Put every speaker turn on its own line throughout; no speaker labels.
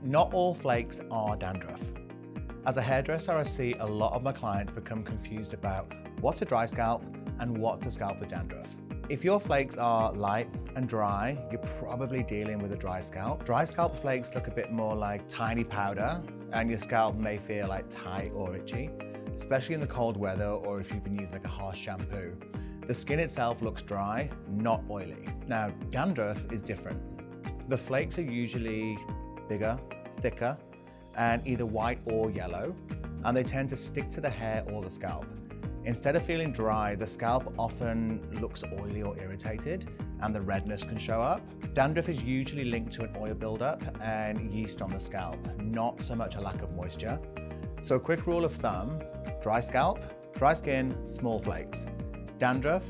Not all flakes are dandruff. As a hairdresser, I see a lot of my clients become confused about what's a dry scalp and what's a scalp with dandruff. If your flakes are light and dry, you're probably dealing with a dry scalp. Dry scalp flakes look a bit more like tiny powder, and your scalp may feel like tight or itchy, especially in the cold weather or if you've been using like a harsh shampoo. The skin itself looks dry, not oily. Now, dandruff is different. The flakes are usually bigger, thicker, and either white or yellow, and they tend to stick to the hair or the scalp. Instead of feeling dry, the scalp often looks oily or irritated, and the redness can show up. Dandruff is usually linked to an oil buildup and yeast on the scalp, not so much a lack of moisture. So a quick rule of thumb: dry scalp, dry skin, small flakes. Dandruff,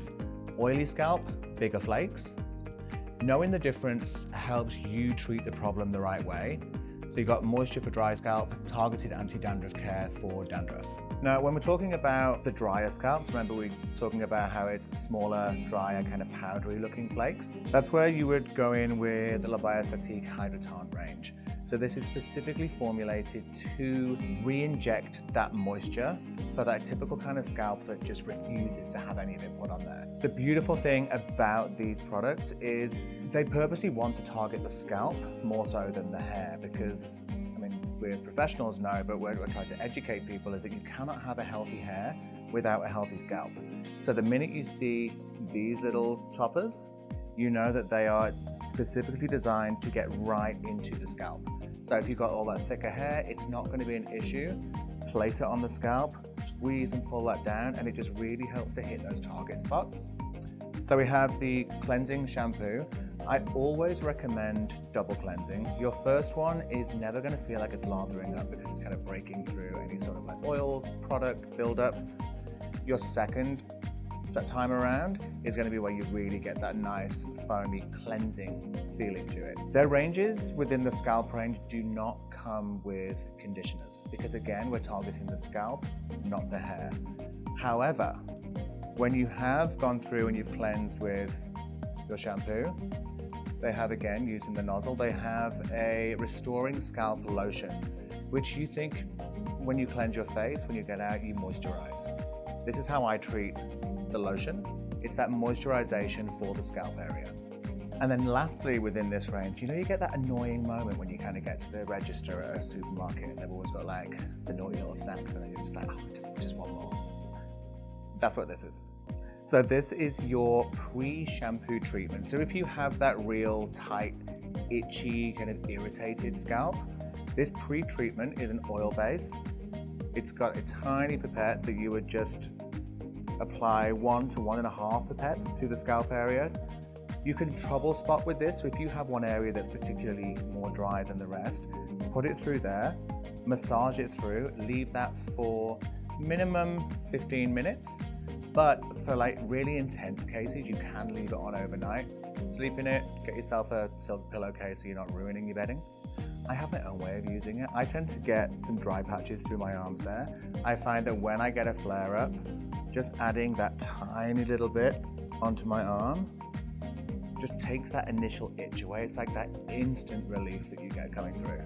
oily scalp, bigger flakes. Knowing the difference helps you treat the problem the right way. So you've got moisture for dry scalp, targeted anti-dandruff care for dandruff. Now, when we're talking about the drier scalps, remember we're talking about how it's smaller, drier, kind of powdery looking flakes. That's where you would go in with the Biosthetique Hydratante range. So this is specifically formulated to re-inject that moisture for that typical kind of scalp that just refuses to have any of it put on there. The beautiful thing about these products is they purposely want to target the scalp more so than the hair, because we as professionals know, but we're trying to educate people, is that you cannot have a healthy hair without a healthy scalp. So the minute you see these little toppers, you know that they are specifically designed to get right into the scalp. So if you've got all that thicker hair, it's not going to be an issue. Place it on the scalp, squeeze and pull that down, and it just really helps to hit those target spots. So we have the cleansing shampoo. I always recommend double cleansing. Your first one is never going to feel like it's lathering up because it's kind of breaking through any sort of like oils, product buildup. Your second time around is going to be where you really get that nice foamy cleansing feeling to it. Their ranges within the scalp range do not come with conditioners because, again, we're targeting the scalp, not the hair. However, when you have gone through and you've cleansed with your shampoo, they have, again, using the nozzle, they have a restoring scalp lotion, which you think when you cleanse your face, when you get out, you moisturize. This is how I treat the lotion. It's that moisturization for the scalp area. And then lastly, within this range, you get that annoying moment when you kind of get to the register at a supermarket and they've always got like the naughty little snacks and then you're just like, oh, just one more. That's what this is. So this is your pre-shampoo treatment. So if you have that real tight, itchy, kind of irritated scalp, this pre-treatment is an oil base. It's got a tiny pipette that you would just apply 1 to 1.5 pipettes to the scalp area. You can trouble spot with this. So if you have one area that's particularly more dry than the rest, put it through there, massage it through, leave that for minimum 15 minutes. But for like really intense cases, you can leave it on overnight. Sleep in it, get yourself a silk pillowcase so you're not ruining your bedding. I have my own way of using it. I tend to get some dry patches through my arms there. I find that when I get a flare up, just adding that tiny little bit onto my arm just takes that initial itch away. It's like that instant relief that you get coming through.